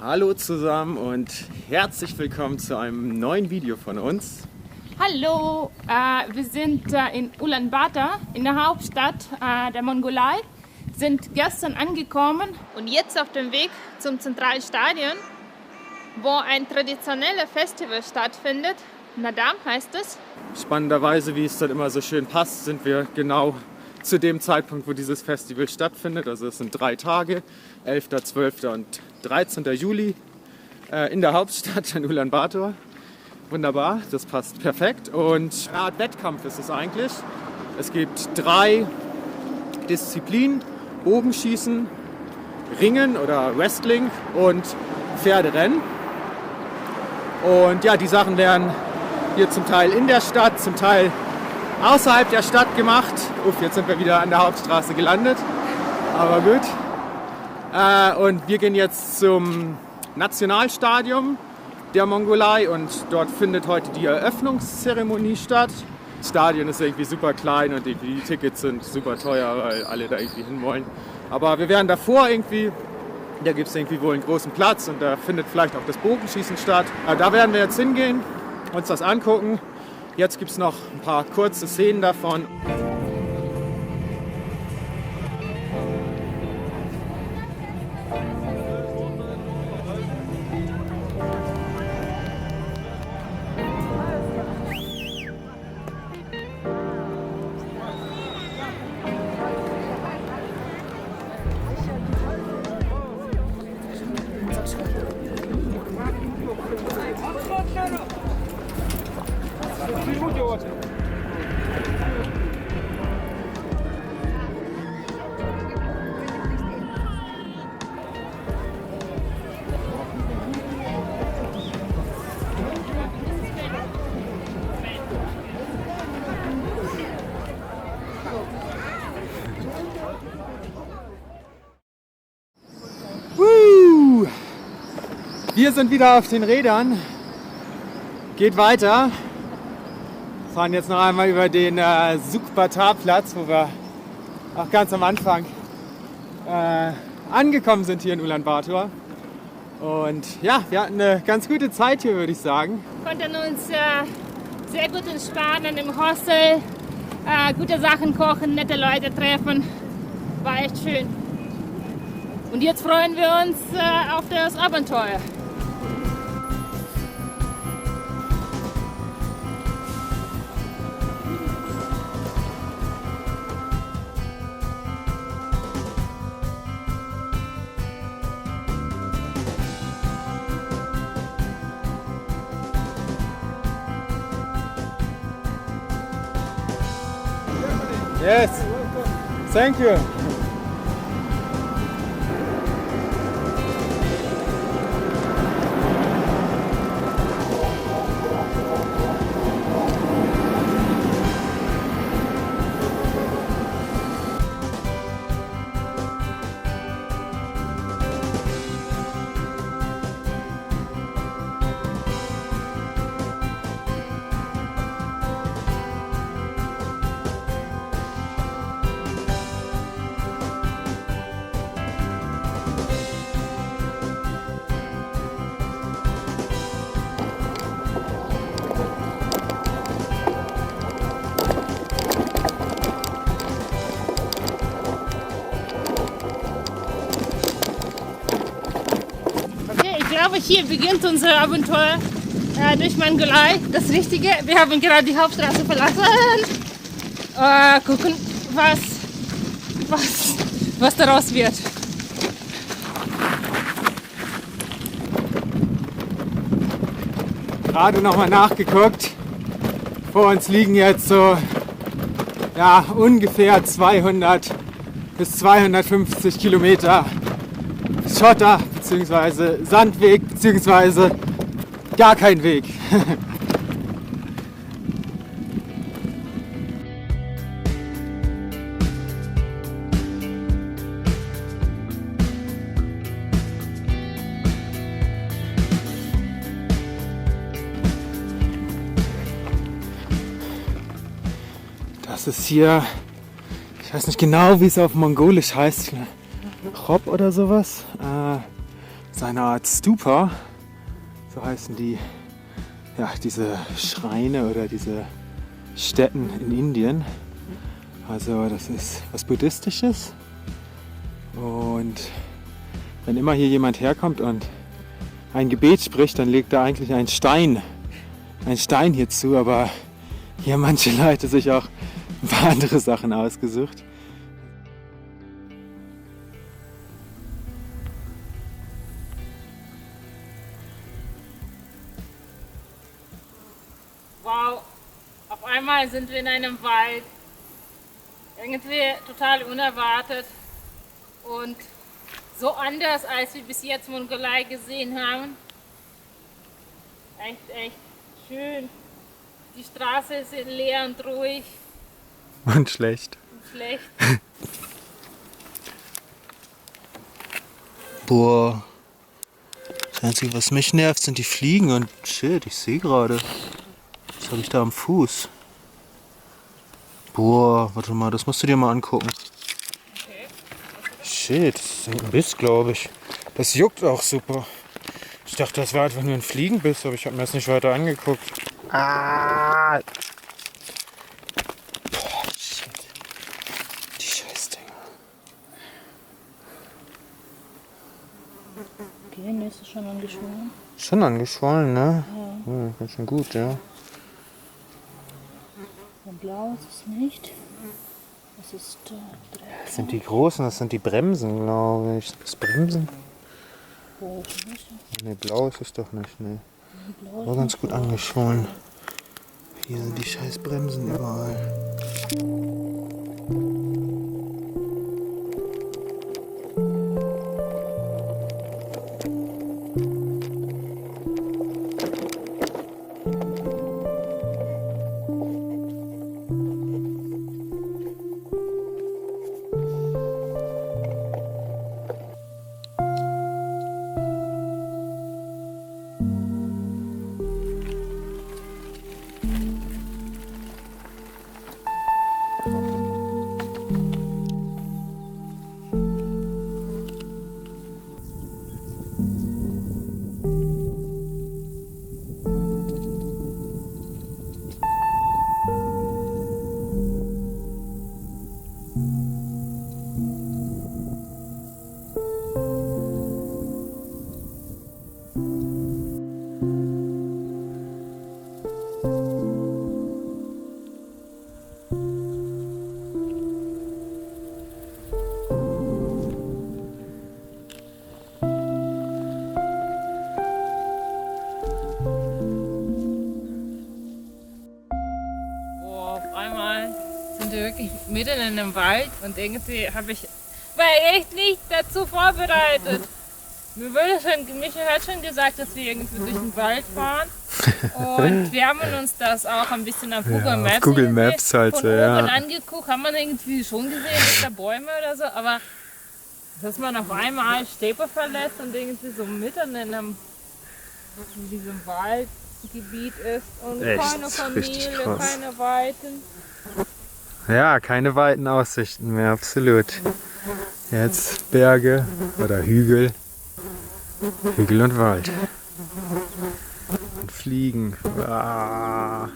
Hallo zusammen und herzlich willkommen zu einem neuen Video von uns. Hallo, wir sind in Ulaanbaatar, in der Hauptstadt der Mongolei, sind gestern angekommen und jetzt auf dem Weg zum Zentralstadion, wo ein traditionelles Festival stattfindet. Naadam heißt es. Spannenderweise, wie es dann immer so schön passt, sind wir genau zu dem Zeitpunkt, wo dieses Festival stattfindet. Also es sind 3 Tage, 11., 12. und 13. Juli in der Hauptstadt in Ulaanbaatar. Wunderbar, das passt perfekt. Und eine Art Wettkampf ist es eigentlich. Es gibt 3 Disziplinen: Bogenschießen, Ringen oder Wrestling und Pferderennen. Und ja, die Sachen werden hier zum Teil in der Stadt, zum Teil außerhalb der Stadt gemacht. Uff, jetzt sind wir wieder an der Hauptstraße gelandet, aber gut. Und wir gehen jetzt zum Nationalstadion der Mongolei und dort findet heute die Eröffnungszeremonie statt. Das Stadion ist irgendwie super klein und die Tickets sind super teuer, weil alle da irgendwie hin wollen. Aber wir werden davor irgendwie, da gibt es irgendwie wohl einen großen Platz und da findet vielleicht auch das Bogenschießen statt. Da werden wir jetzt hingehen, uns das angucken. Jetzt gibt es noch ein paar kurze Szenen davon. Wir sind wieder auf den Rädern, geht weiter. Wir fahren jetzt noch einmal über den Sukhbatar-Platz, wo wir auch ganz am Anfang angekommen sind hier in Ulaanbaatar. Und ja, wir hatten eine ganz gute Zeit hier, würde ich sagen. Wir konnten uns sehr gut entspannen im Hostel, gute Sachen kochen, nette Leute treffen. War echt schön. Und jetzt freuen wir uns auf das Abenteuer. Yes, thank you. Ich glaube, hier beginnt unser Abenteuer durch Mongolei. Das Richtige, wir haben gerade die Hauptstraße verlassen. Gucken, was daraus wird. Gerade nochmal nachgeguckt. Vor uns liegen jetzt so ungefähr 200 bis 250 Kilometer Schotter bzw. Sandweg bzw. gar kein Weg. Das ist hier, ich weiß nicht genau, wie es auf Mongolisch heißt, Rob oder sowas. so eine Art Stupa, so heißen die, ja, diese Schreine oder diese Stätten in Indien. Also das ist was Buddhistisches und wenn immer hier jemand herkommt und ein Gebet spricht, dann legt er eigentlich einen Stein hier zu, aber hier haben manche Leute sich auch ein paar andere Sachen ausgesucht. Wow, auf einmal sind wir in einem Wald. Irgendwie total unerwartet und so anders, als wir bis jetzt Mongolei gesehen haben. Echt schön. Die Straße ist leer und ruhig. Und schlecht. Boah. Das Einzige, was mich nervt, sind die Fliegen und shit, ich sehe gerade. Was habe ich da am Fuß? Boah, warte mal, das musst du dir mal angucken. Okay. Shit, das ist ein Biss, glaube ich. Das juckt auch super. Ich dachte, das war einfach nur ein Fliegenbiss, aber ich habe mir das nicht weiter angeguckt. Ah! Boah, shit. Die Scheißdinger. Okay, nee, ist schon angeschwollen. Schon angeschwollen, ne? Ja. Ja, ganz schön gut, ja. Blau ist es nicht. Das ist Das sind die großen, das sind die Bremsen, glaube ich. Sind das Bremsen? rot. Ne, blau ist es doch nicht, ne. Blau War ganz gut angeschwollen. Hier sind die scheiß Bremsen überall. Wirklich mitten in einem Wald und irgendwie war echt nicht dazu vorbereitet. Michael hat schon gesagt, dass wir irgendwie durch den Wald fahren und wir haben uns das auch ein bisschen auf Google Maps halt von oben angeguckt, haben wir irgendwie schon gesehen, dass da Bäume oder so, aber dass man auf einmal Städte verlässt und irgendwie so mitten in diesem Waldgebiet ist und echt, keine Familie, keine Weiten. Ja, keine weiten Aussichten mehr, absolut. Jetzt Berge oder Hügel. Hügel und Wald. Und Fliegen. Ah.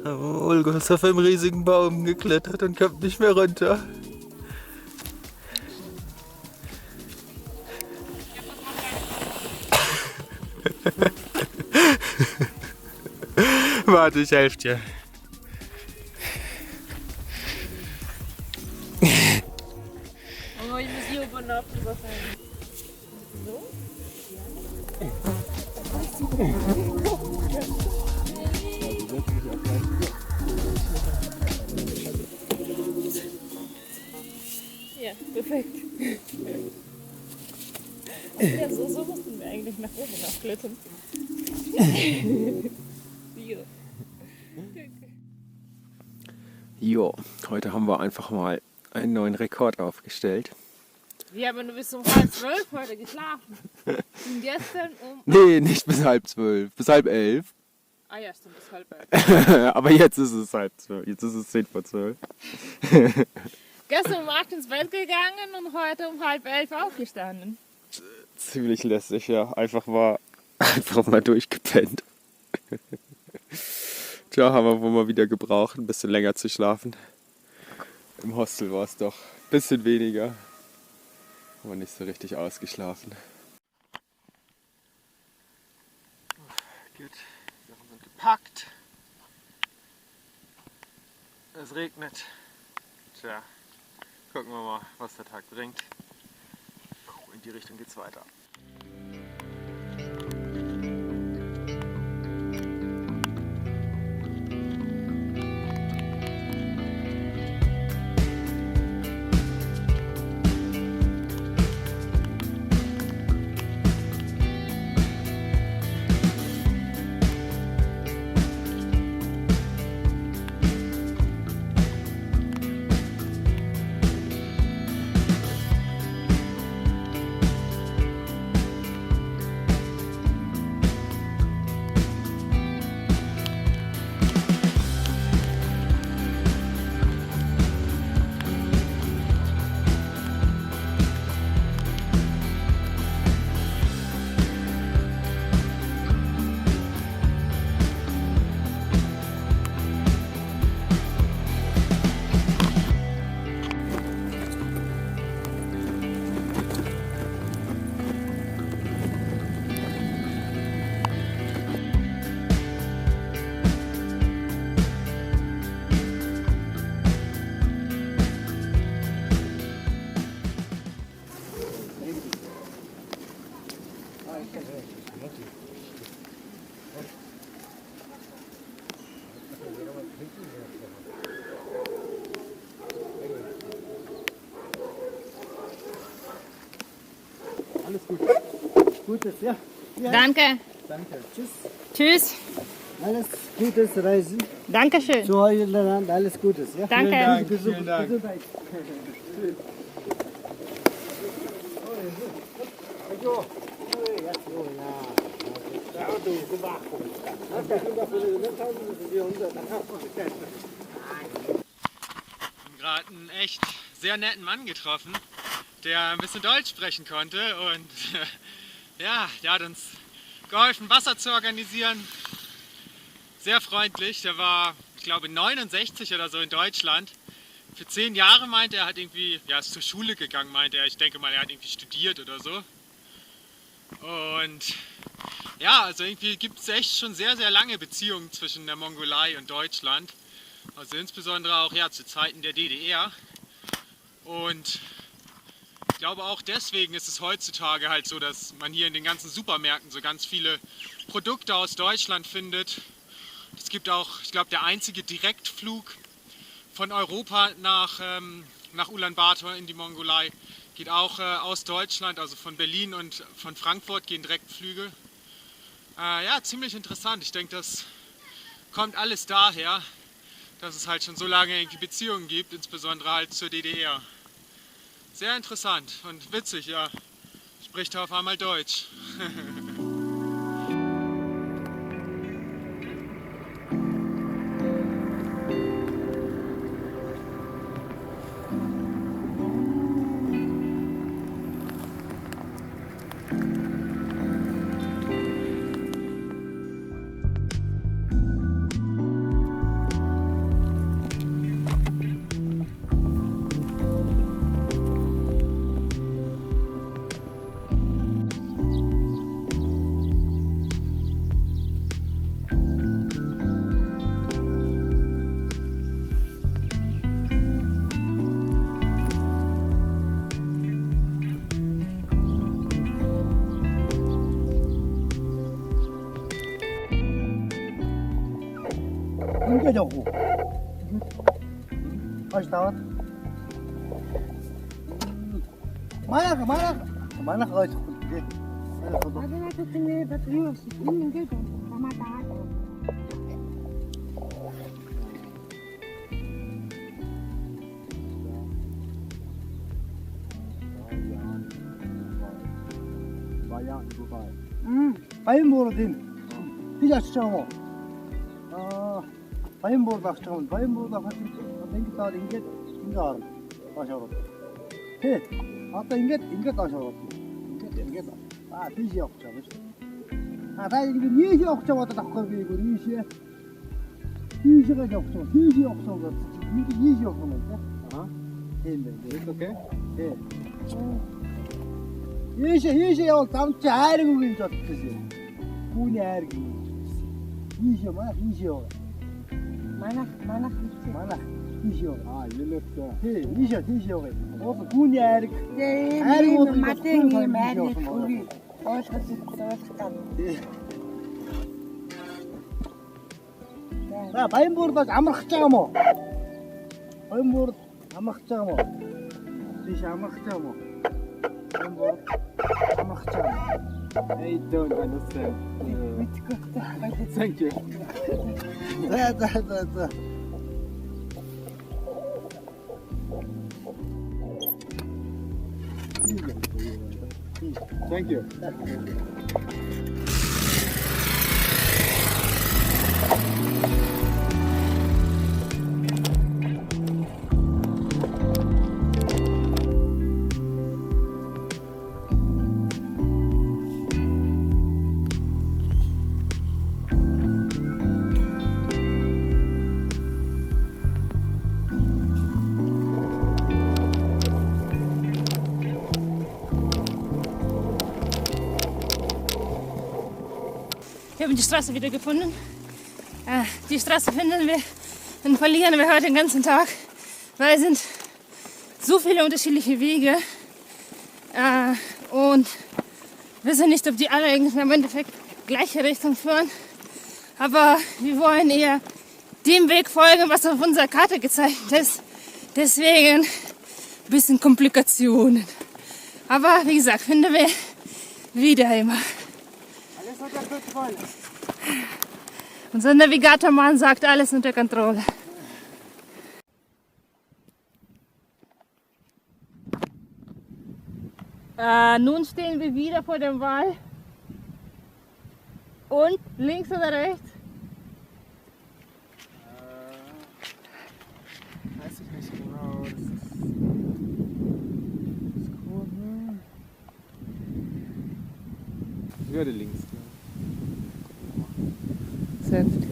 Olga ist auf einem riesigen Baum geklettert und kommt nicht mehr runter. Warte, ich helfe dir. Oh, ich muss hier übernachten wahrscheinlich. So? aufschlitzen. Jo, heute haben wir einfach mal einen neuen Rekord aufgestellt. Wir haben nur bis um 11:30 heute geschlafen. Und gestern um... Nee, nicht bis 11:30, bis 11:30. Ah ja, stimmt, bis 11:30. Aber jetzt ist es halt so, jetzt ist es 10:10. Gestern um 8 ins Bett gegangen und heute um 10:30 aufgestanden. Ziemlich lässig, ja. Einfach mal durchgepennt. Tja, haben wir wohl mal wieder gebraucht, ein bisschen länger zu schlafen. Im Hostel war es doch ein bisschen weniger. Aber nicht so richtig ausgeschlafen. Gut, Sachen sind gepackt. Es regnet. Tja, gucken wir mal, was der Tag bringt. In die Richtung geht's weiter. Alles gut. Gutes, ja. Ja. Danke. Danke. Tschüss. Tschüss. Alles Gutes Reisen. Dankeschön. Zu Irland alles Gutes. Ja? Danke. Vielen Dank. Gesund, Vielen Dank. Gesundheit. Gerade einen echt sehr netten Mann getroffen, der ein bisschen Deutsch sprechen konnte und ja, der hat uns geholfen, Wasser zu organisieren. Sehr freundlich, der war, ich glaube, 69 oder so in Deutschland. Für 10 Jahre meinte er, hat irgendwie, ja, ist zur Schule gegangen, meinte er. Ich denke mal, er hat irgendwie studiert oder so. Und ja, also irgendwie gibt es echt schon sehr, sehr lange Beziehungen zwischen der Mongolei und Deutschland. Also insbesondere auch ja, zu Zeiten der DDR. Und ich glaube auch deswegen ist es heutzutage halt so, dass man hier in den ganzen Supermärkten so ganz viele Produkte aus Deutschland findet. Es gibt auch, ich glaube, der einzige Direktflug von Europa nach Ulaanbaatar in die Mongolei geht auch aus Deutschland, also von Berlin und von Frankfurt gehen Direktflüge. Ja, ziemlich interessant. Ich denke, das kommt alles daher, dass es halt schon so lange irgendwie Beziehungen gibt, insbesondere halt zur DDR. Sehr interessant und witzig, ja. Spricht auf einmal Deutsch. Ini ada aku. Harus tawat. Mana? Kemana kau itu? Баян буурал энэ. Бич очиж байгаа юм уу? Баян буурал авч байгаа юм. Баян буурал авах ингээд орно. Доош орно. Тэ. Одоо ингээд доош орно. Ингээд. Тийш явах гэж байна. Та ингэ нийш явах гэж бодоод авахгүй би гоо нийшээ. Тийшээ явах гэж. Тийш явах гэж бодож. Нийш явах юм байна. Тийм байна. Окей. Тэ. Ийшээ явал зам чи айраг үг гэж бодчихсон. Түүний айраг юм. Ийшээ яваа. Манах тийш яваа. Юунэтэй. Тий, тийш яваа. Оос түүний айраг. Айраг матын юм айраг үгүй. Ойлгох таа. Баян буурдаж амрах гэж байгаа юм уу? Баян буурд амрах гэж байгаа юм уу? Тийш амрах гэж байгаа юм уу? Баян буурд амрах гэж байгаа юм уу? I don't understand. Thank you. Да. Thank you. Wir haben die Straße wieder gefunden. Die Straße finden wir und verlieren wir heute den ganzen Tag, weil es sind so viele unterschiedliche Wege und wir wissen nicht, ob die alle irgendwie im Endeffekt gleiche Richtung führen. Aber wir wollen eher dem Weg folgen, was auf unserer Karte gezeichnet ist. Deswegen ein bisschen Komplikationen. Aber wie gesagt, finden wir wieder immer. Unser Navigatormann sagt, alles unter Kontrolle. Nun stehen wir wieder vor dem Wall. Und links oder rechts? Weiß ich nicht genau. Das ist cool. Ich würde links gehen. Sehr gut.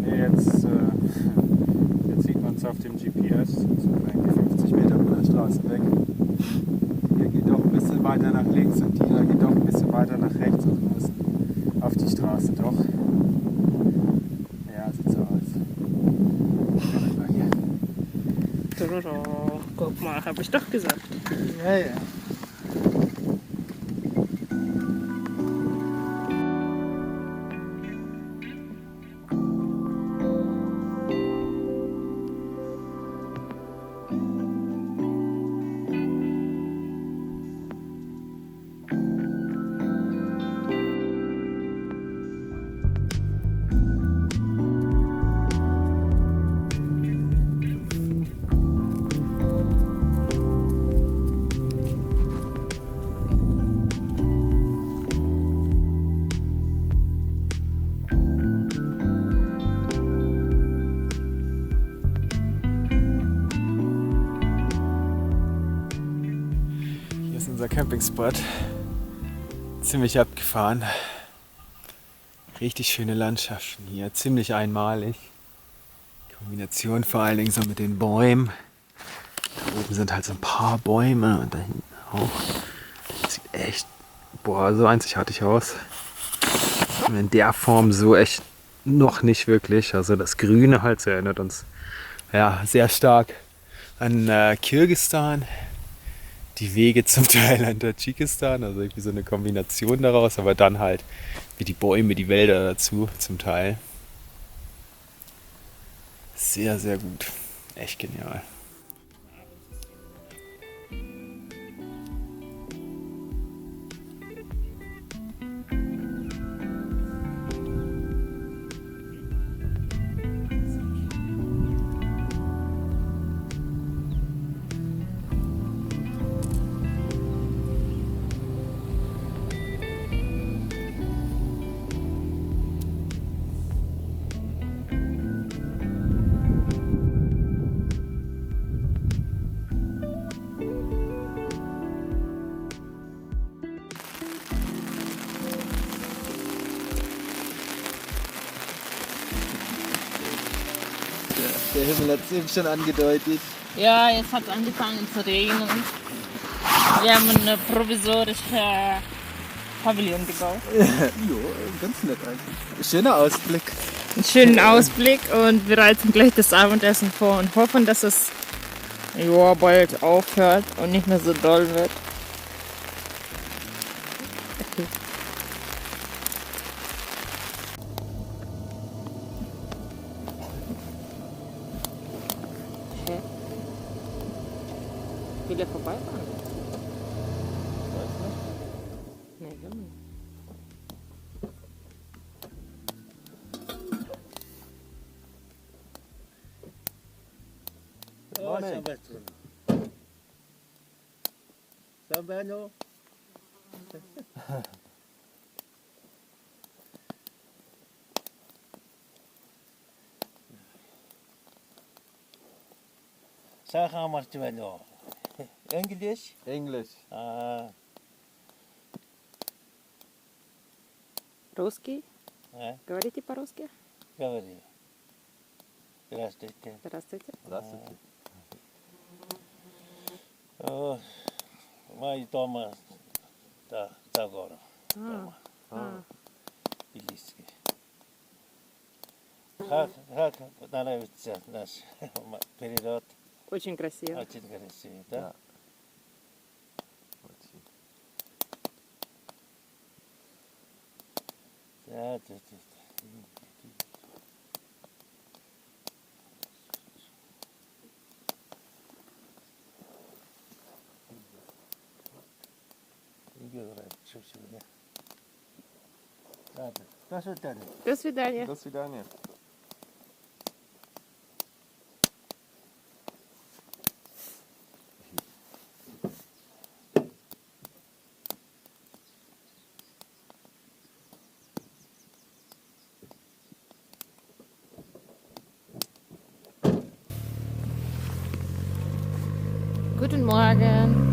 Jetzt sieht man es auf dem GPS. Das sind eigentlich 50 Meter von der Straße weg. Hier geht doch ein bisschen weiter nach links und hier geht doch ein bisschen weiter nach rechts. Also wir müssen auf die Straße doch. Ja, sieht so aus. Mal hier. Guck mal, habe ich doch gesagt. Ja. Unser Campingspot. Ziemlich abgefahren. Richtig schöne Landschaften hier, ziemlich einmalig. Kombination vor allen Dingen so mit den Bäumen. Da oben sind halt so ein paar Bäume und da hinten auch. Sieht echt, so einzigartig aus. Und in der Form so echt noch nicht wirklich. Also das Grüne halt, so erinnert uns ja sehr stark an Kirgisistan. Die Wege zum Teil an Tadschikistan, also irgendwie so eine Kombination daraus, aber dann halt wie die Bäume, die Wälder dazu zum Teil. Sehr, sehr gut. Echt genial. Der Himmel hat es eben schon angedeutet. Ja, jetzt hat es angefangen zu regnen. Wir haben ein provisorisches Pavillon gebaut. Jo, ganz nett eigentlich. Schöner Ausblick. Einen schönen Ausblick und wir reizen gleich das Abendessen vor und hoffen, dass es bald aufhört und nicht mehr so doll wird. Will er vorbeifahren? Nee, will nicht. Sampai Saya marcipannya. English? Englisch. Русский? А? Говорите по-русски? Говори. Здравствуйте. Здравствуйте. Здравствуйте. Мои дома за городом. Дома. Тбилисский. Как нравится наш перелет? Очень красиво. Очень красивый, да? Да. Да. До свидания. До свидания. Guten Morgen.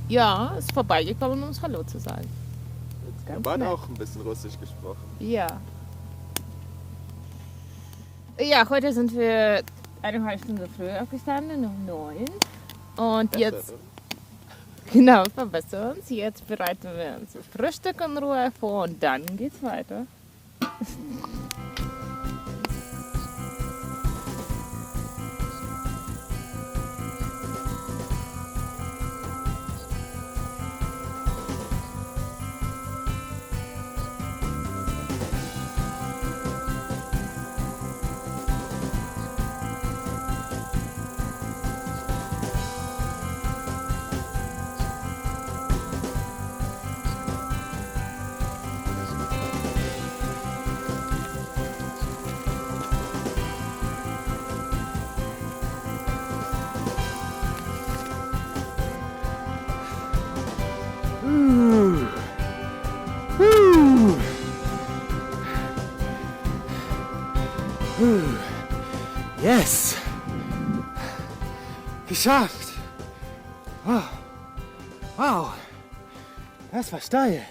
Ja, ist vorbeigekommen, um uns Hallo zu sagen. Wir haben auch ein bisschen Russisch gesprochen. Ja. Ja, heute sind wir 1,5 Stunde früher aufgestanden, um 9. Und jetzt, genau, verbessern uns. Jetzt bereiten wir uns das Frühstück in Ruhe vor und dann geht's weiter. Yes! Geschafft! Wow! Wow! Das war steil!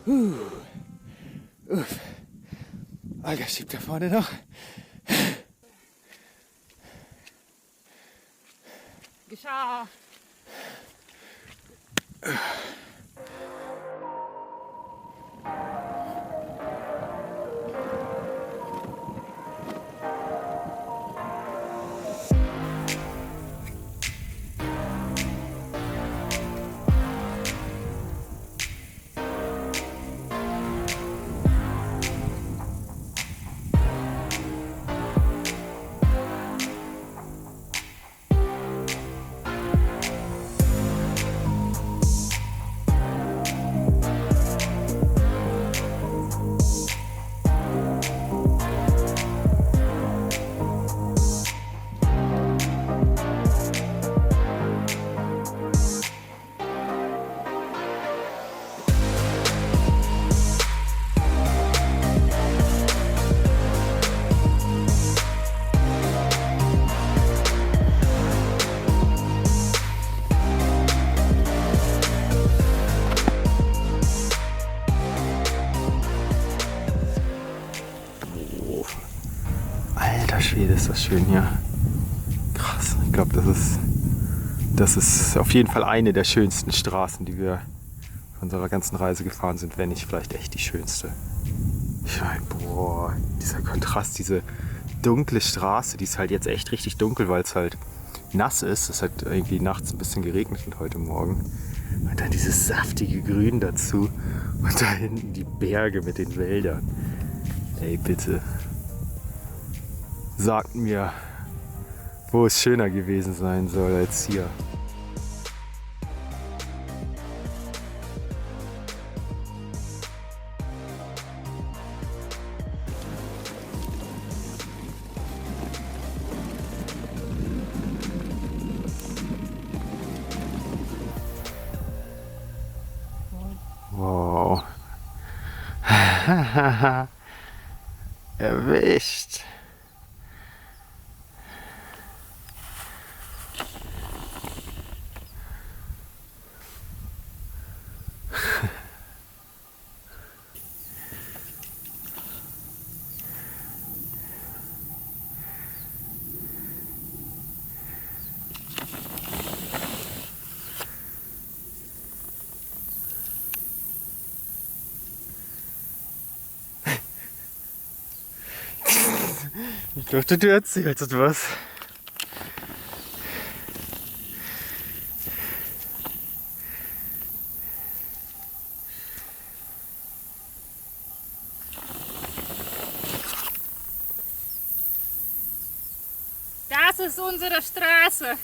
Uff. Olga schiebt da vorne noch. Geschafft! ist das schön hier. Krass. Ich glaube, das ist auf jeden Fall eine der schönsten Straßen, die wir von unserer ganzen Reise gefahren sind, wenn nicht vielleicht echt die schönste. Ich meine, boah, dieser Kontrast, diese dunkle Straße, die ist halt jetzt echt richtig dunkel, weil es halt nass ist. Es hat irgendwie nachts ein bisschen geregnet und heute Morgen. Und dann dieses saftige Grün dazu. Und da hinten die Berge mit den Wäldern. Ey, bitte. Sagt mir, wo es schöner gewesen sein soll als hier. Wow. Erwischt. Ich dachte, du erzählst etwas. Das ist unsere Straße.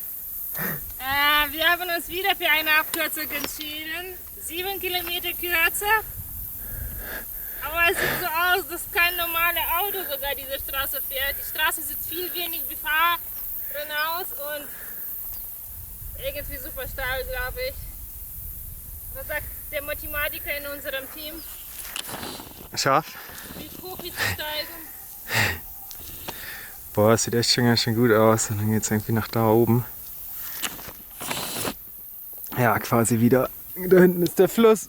Wir haben uns wieder für eine Abkürzung entschieden. 7 Kilometer kürzer. Aber es sieht so aus, dass kein normales Auto sogar diese Straße fährt. Die Straße sieht viel wenig befahren aus und irgendwie super steil, glaube ich. Was sagt der Mathematiker in unserem Team? Scharf? Wie hoch ist die Steigung? Boah, es sieht echt schon ganz schön gut aus. Und dann geht es irgendwie nach da oben. Ja, quasi wieder. Da hinten ist der Fluss.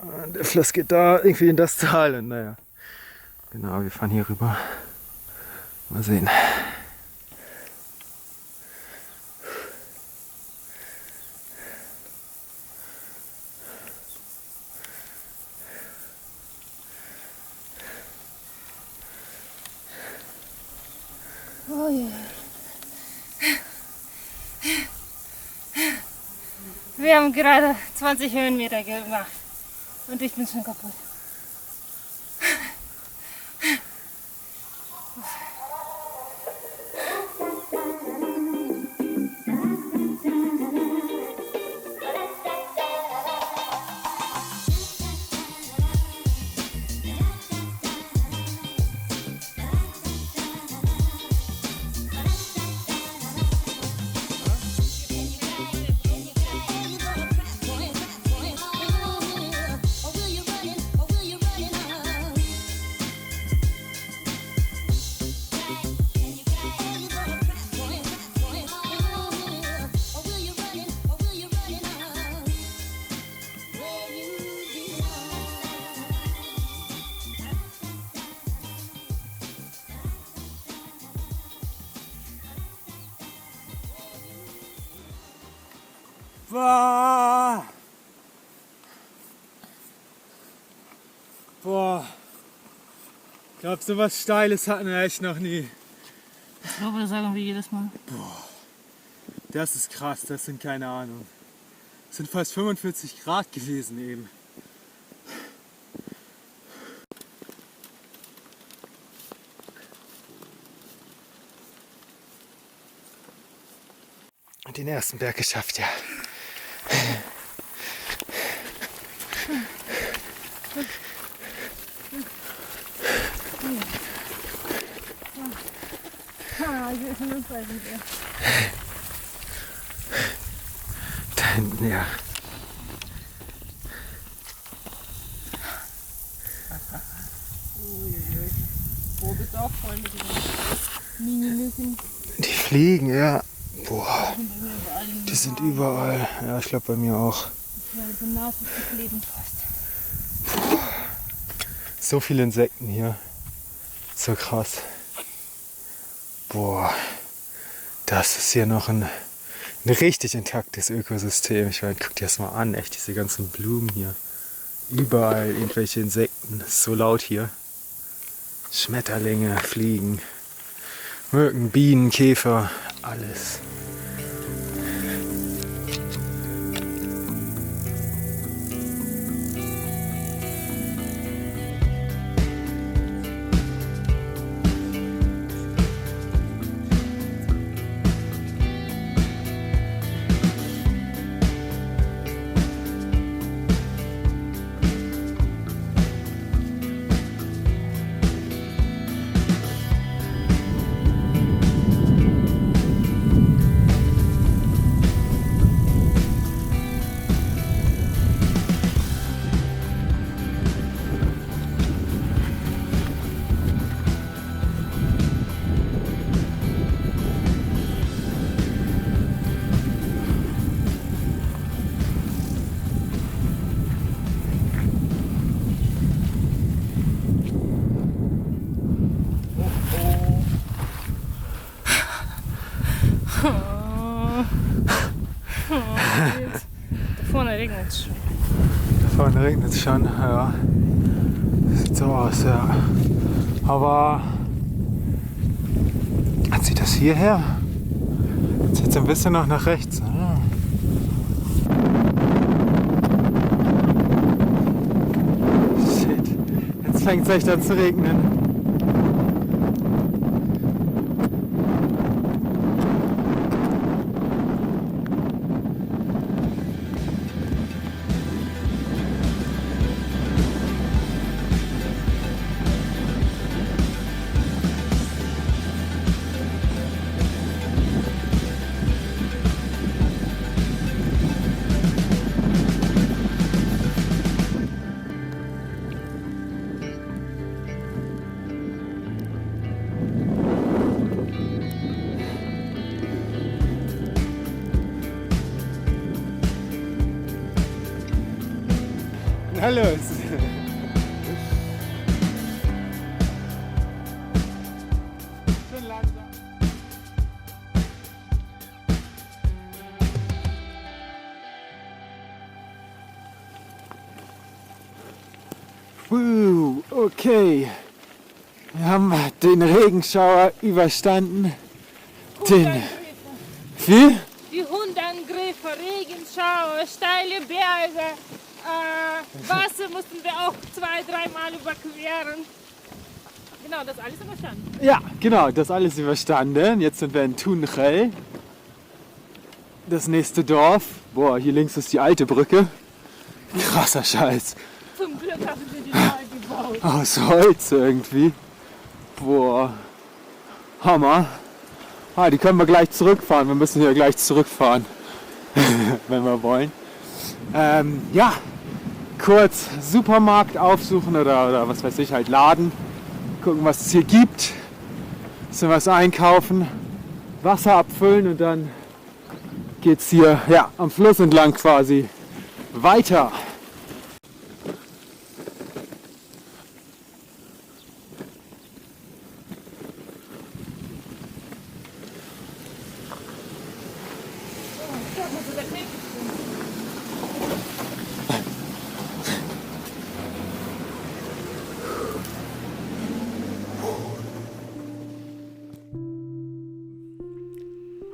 Und der Fluss geht da irgendwie in das Tal. Und naja, genau, wir fahren hier rüber. Mal sehen. Oh ja. Wir haben gerade 20 Höhenmeter gemacht und ich bin schon kaputt. Boah. Boah. Ich glaube, so was Steiles hatten wir echt noch nie. Ich glaube, das sagen wir jedes Mal. Boah. Das ist krass, das sind keine Ahnung. Es sind fast 45 Grad gewesen eben. Und den ersten Berg geschafft, ja. Da hinten, ja. Oh, bist auch voll mit den Mini-Mücken. Die fliegen, ja. Boah, die sind überall. Ja, ich glaube bei mir auch. Ja, so nass ist das Leben fast. Boah. So viele Insekten hier. So krass. Boah, das ist hier noch ein richtig intaktes Ökosystem. Ich meine, guck dir das mal an, echt diese ganzen Blumen hier. Überall irgendwelche Insekten, es ist so laut hier. Schmetterlinge, Fliegen, Mücken, Bienen, Käfer, alles. Da vorne regnet es schon. Da vorne regnet es schon, ja. Sieht so aus, ja. Aber zieht das hierher? Zieht es ein bisschen noch nach rechts. Ah. Shit. Jetzt fängt es echt an zu regnen. Na los! Schön langsam. Okay. Wir haben den Regenschauer überstanden. Wie? Die Hundangriffe, Regenschauer, steile Berge, Wasser mussten wir auch 2-3 Mal überqueren. Genau, das alles überstanden. Ja, genau, das alles überstanden. Jetzt sind wir in Tunchel. Das nächste Dorf. Boah, hier links ist die alte Brücke. Krasser Scheiß. Zum Glück haben sie die neu gebaut. Aus Holz irgendwie. Boah. Hammer. Die können wir gleich zurückfahren. Wir müssen hier gleich zurückfahren. Wenn wir wollen. Ja. Kurz Supermarkt aufsuchen oder was weiß ich, halt Laden. Gucken, was es hier gibt. Bisschen was einkaufen. Wasser abfüllen und dann geht's hier am Fluss entlang quasi weiter.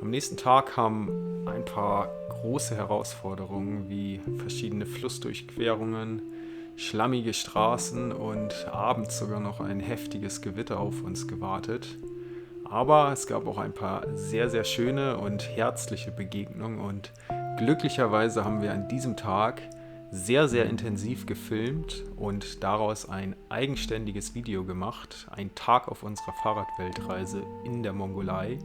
Am nächsten Tag haben ein paar große Herausforderungen wie verschiedene Flussdurchquerungen, schlammige Straßen und abends sogar noch ein heftiges Gewitter auf uns gewartet. Aber es gab auch ein paar sehr, sehr schöne und herzliche Begegnungen und glücklicherweise haben wir an diesem Tag sehr, sehr intensiv gefilmt und daraus ein eigenständiges Video gemacht. Ein Tag auf unserer Fahrradweltreise in der Mongolei.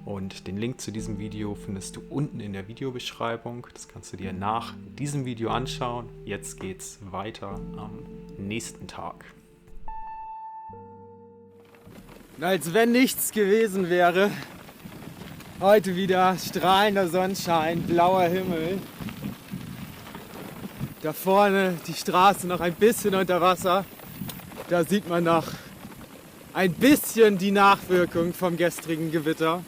Und den Link zu diesem Video findest du unten in der Videobeschreibung. Das kannst du dir nach diesem Video anschauen. Jetzt geht's weiter am nächsten Tag. Als wenn nichts gewesen wäre. Heute wieder strahlender Sonnenschein, blauer Himmel. Da vorne die Straße noch ein bisschen unter Wasser. Da sieht man noch ein bisschen die Nachwirkung vom gestrigen Gewitter.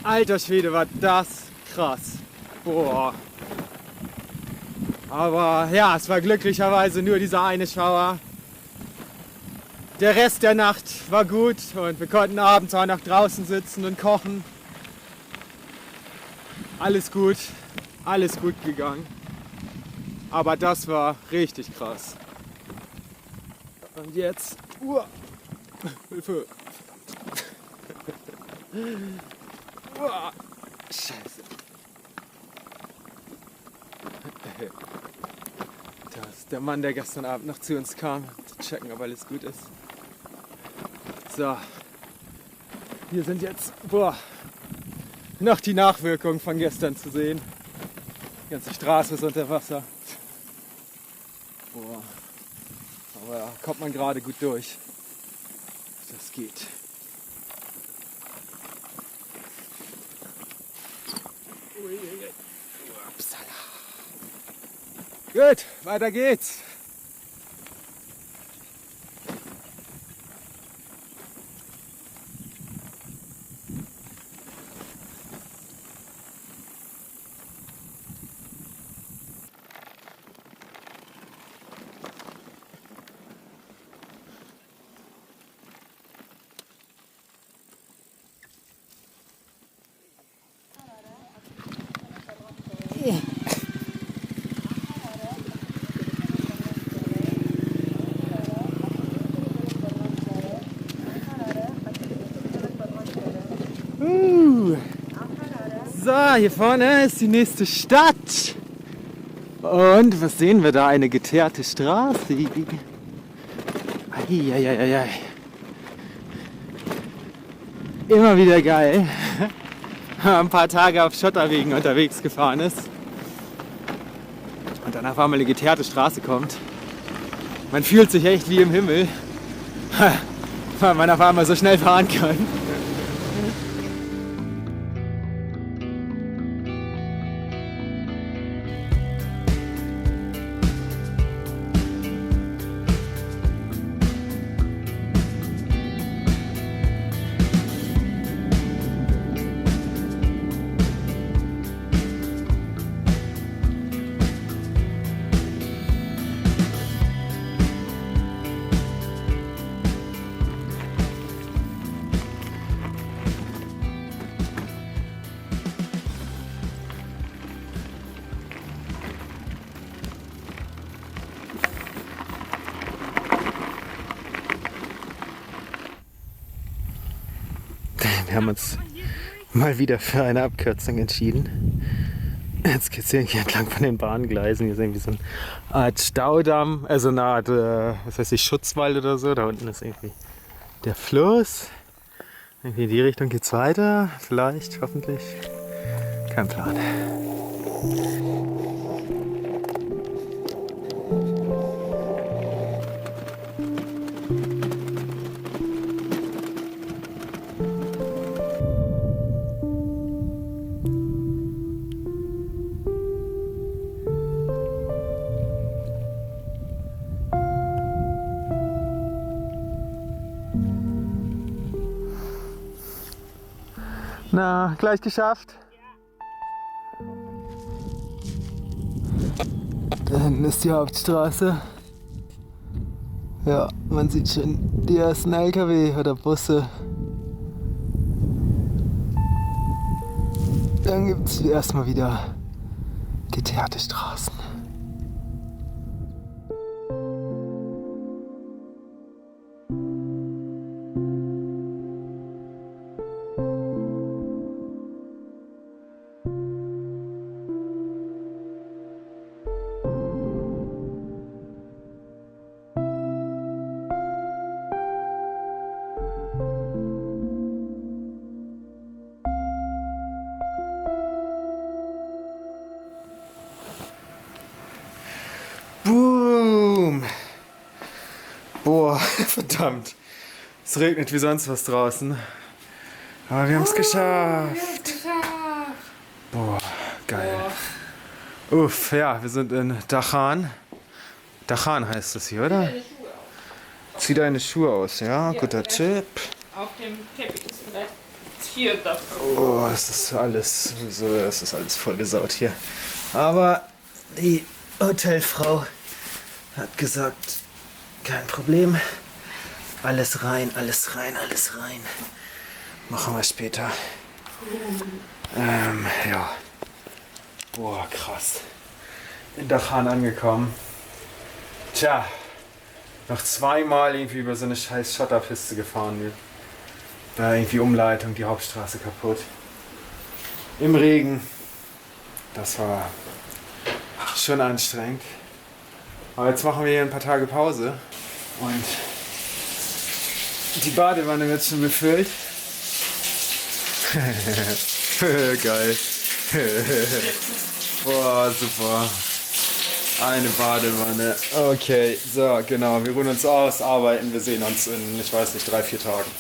Alter Schwede, war das krass. Boah. Aber ja, es war glücklicherweise nur dieser eine Schauer. Der Rest der Nacht war gut und wir konnten abends auch noch draußen sitzen und kochen. Alles gut gegangen. Aber das war richtig krass. Und jetzt... Hilfe! Scheiße. Das ist der Mann, der gestern Abend noch zu uns kam, zu checken, ob alles gut ist. So. Hier sind jetzt noch die Nachwirkungen von gestern zu sehen. Die ganze Straße ist unter Wasser. Boah. Aber da kommt man gerade gut durch. Das geht. Gut, weiter geht's. So, hier vorne ist die nächste Stadt. Und was sehen wir da? Eine geteerte Straße. Eieieiei. Immer wieder geil. Ein paar Tage auf Schotterwegen unterwegs gefahren ist. Und dann auf einmal eine geteerte Straße kommt. Man fühlt sich echt wie im Himmel. Weil man auf einmal so schnell fahren kann. Wir haben uns mal wieder für eine Abkürzung entschieden. Jetzt geht es hier entlang von den Bahngleisen. Hier ist irgendwie so eine Art Staudamm, also eine Art, Schutzwald oder so. Da unten ist irgendwie der Fluss. Irgendwie in die Richtung geht es weiter. Vielleicht, hoffentlich. Kein Plan. Na, gleich geschafft? Da hinten ist die Hauptstraße. Ja, man sieht schon die ersten LKW oder Busse. Dann gibt es erstmal wieder geteerte Straßen. Boom! Boah, verdammt. Es regnet wie sonst was draußen. Aber wir haben es geschafft. Boah, geil. Uff, ja, wir sind in Dachan. Dachan heißt es hier, oder? Zieh deine Schuhe aus, ja? Guter Tipp. Auf dem Teppich ist vielleicht hier das. Oh, es ist alles vollgesaut hier. Aber die Hotelfrau hat gesagt, kein Problem. Alles rein, alles rein, alles rein. Machen wir später. Ja. Boah, krass. In Dachan angekommen. Tja, noch zweimal irgendwie über so eine scheiß Schotterpiste gefahren. Da irgendwie Umleitung, die Hauptstraße kaputt. Im Regen. Das war schon anstrengend. Aber jetzt machen wir hier ein paar Tage Pause. Und die Badewanne wird schon befüllt. Geil. Boah, super. Eine Badewanne. Okay, so, genau. Wir ruhen uns aus, arbeiten. Wir sehen uns in, ich weiß nicht, 3-4 Tagen.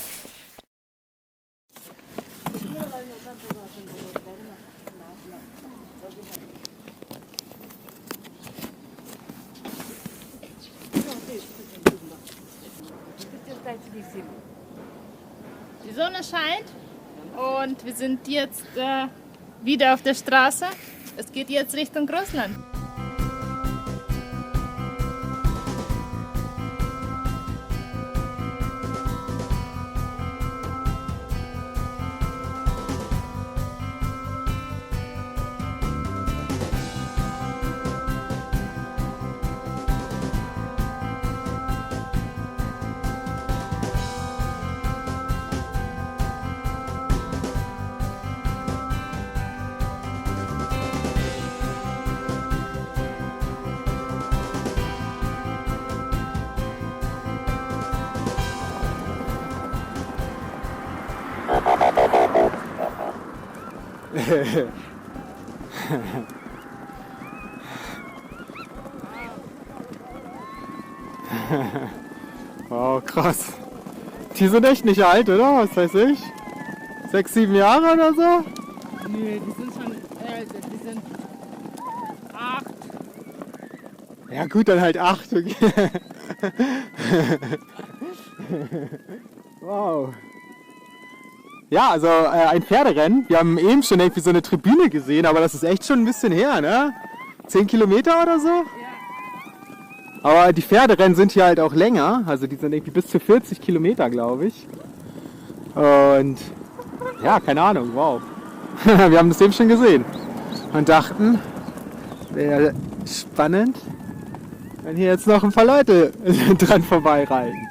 Die Sonne scheint und wir sind jetzt wieder auf der Straße. Es geht jetzt Richtung Russland. Wow, krass. Die sind echt nicht alt, oder? Was weiß ich? 6, 7 Jahre oder so? Nee, die sind schon älter. Die sind 8. Ja gut, dann halt 8. Okay. Wow. Ja, also ein Pferderennen. Wir haben eben schon irgendwie so eine Tribüne gesehen, aber das ist echt schon ein bisschen her, ne? 10 Kilometer oder so? Ja. Aber die Pferderennen sind hier halt auch länger. Also die sind irgendwie bis zu 40 Kilometer, glaube ich. Und ja, keine Ahnung, wow. Wir haben das eben schon gesehen. Und dachten, wäre spannend, wenn hier jetzt noch ein paar Leute dran vorbeireiten.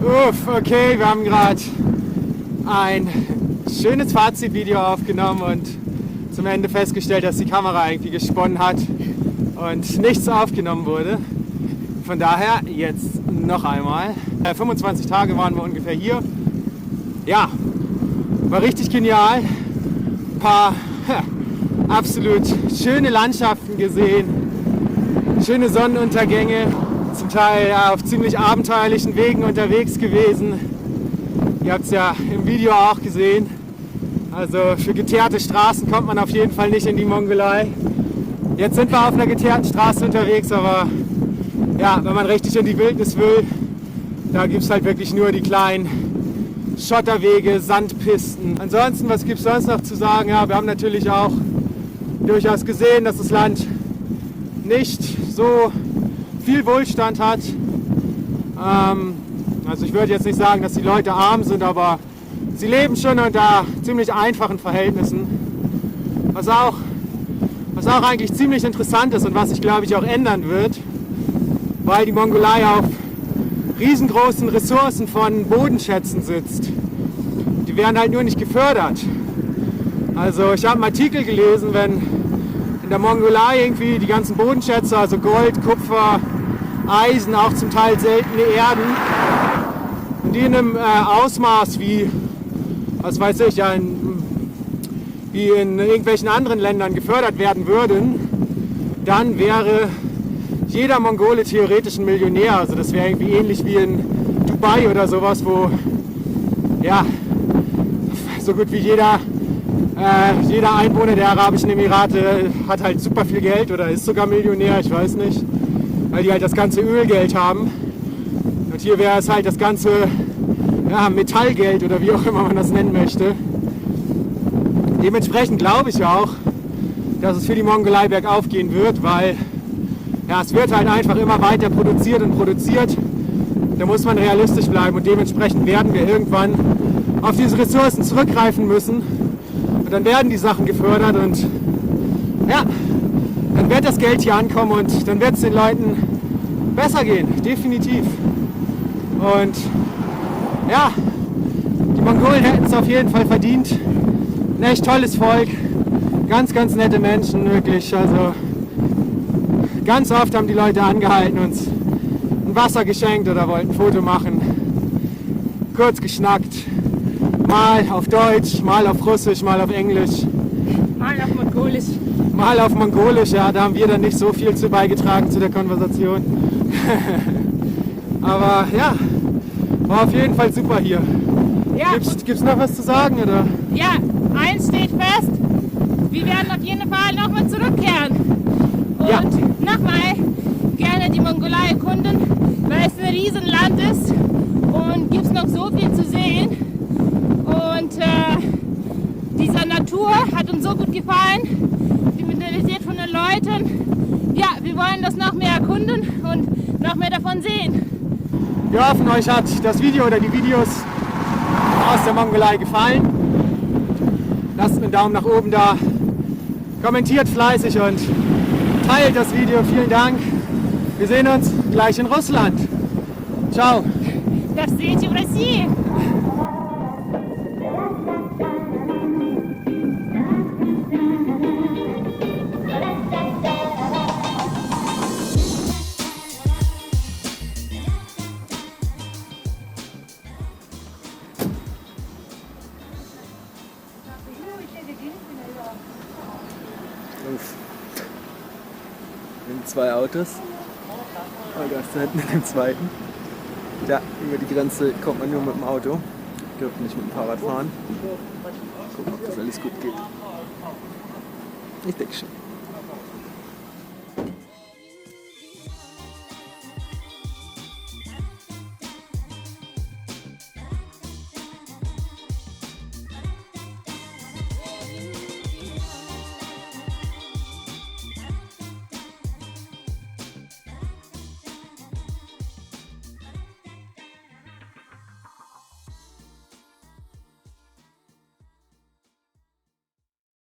Uff, okay, wir haben gerade ein schönes Fazitvideo aufgenommen und zum Ende festgestellt, dass die Kamera irgendwie gesponnen hat und nichts aufgenommen wurde. Von daher jetzt noch einmal. 25 Tage waren wir ungefähr hier. Ja, war richtig genial. Ein paar absolut schöne Landschaften gesehen, schöne Sonnenuntergänge. Zum Teil auf ziemlich abenteuerlichen Wegen unterwegs gewesen. Ihr habt es ja im Video auch gesehen. Also für geteerte Straßen kommt man auf jeden Fall nicht in die Mongolei. Jetzt sind wir auf einer geteerten Straße unterwegs, aber ja, wenn man richtig in die Wildnis will, da gibt es halt wirklich nur die kleinen Schotterwege, Sandpisten. Ansonsten, was gibt es sonst noch zu sagen? Ja, wir haben natürlich auch durchaus gesehen, dass das Land nicht so viel Wohlstand hat. Also ich würde jetzt nicht sagen, dass die Leute arm sind, aber sie leben schon unter ziemlich einfachen Verhältnissen. Was auch eigentlich ziemlich interessant ist und was sich, glaube ich, auch ändern wird, weil die Mongolei auf riesengroßen Ressourcen von Bodenschätzen sitzt. Die werden halt nur nicht gefördert. Also ich habe einen Artikel gelesen, wenn der Mongolei irgendwie die ganzen Bodenschätze, also Gold, Kupfer, Eisen, auch zum Teil seltene Erden. Und die in einem Ausmaß wie, was weiß ich, ja, wie in irgendwelchen anderen Ländern gefördert werden würden, dann wäre jeder Mongole theoretisch ein Millionär. Also das wäre irgendwie ähnlich wie in Dubai oder sowas, wo ja, so gut wie jeder Einwohner der Arabischen Emirate hat halt super viel Geld oder ist sogar Millionär, ich weiß nicht, weil die halt das ganze Ölgeld haben. Und hier wäre es halt das ganze Metallgeld oder wie auch immer man das nennen möchte. Dementsprechend glaube ich auch, dass es für die Mongolei bergauf gehen wird, weil es wird halt einfach immer weiter produziert und produziert. Da muss man realistisch bleiben und dementsprechend werden wir irgendwann auf diese Ressourcen zurückgreifen müssen. Und dann werden die Sachen gefördert und ja, dann wird das Geld hier ankommen und dann wird es den Leuten besser gehen, definitiv. Und ja, die Mongolen hätten es auf jeden Fall verdient. Ein echt tolles Volk, ganz, ganz nette Menschen, wirklich. Also ganz oft haben die Leute angehalten, uns ein Wasser geschenkt oder wollten ein Foto machen. Kurz geschnackt, mal auf Deutsch, mal auf Russisch, mal auf Englisch. Mal auf Mongolisch. Mal auf Mongolisch, ja, da haben wir dann nicht so viel zu beigetragen zu der Konversation. Aber ja, war auf jeden Fall super hier. Ja. Gibt's noch was zu sagen, oder? Ja, eins steht fest, wir werden auf jeden Fall nochmal zurückkehren. Und Ja. nochmal gerne die Mongolei erkunden, weil es ein Riesenland ist und gibt es noch so viel zu sehen. Und diese Natur hat uns so gut gefallen, die Mentalität von den Leuten. Ja, wir wollen das noch mehr erkunden und noch mehr davon sehen. Wir hoffen, euch hat das Video oder die Videos aus der Mongolei gefallen. Lasst einen Daumen nach oben da, kommentiert fleißig und teilt das Video. Vielen Dank. Wir sehen uns gleich in Russland. Ciao. До встречи в России! Wir haben 2 Autos. Oh, da ist da hinten in dem zweiten. Ja, über die Grenze kommt man nur mit dem Auto. Dürft nicht mit dem Fahrrad fahren. Gucken, ob das alles gut geht. Ich denke schon.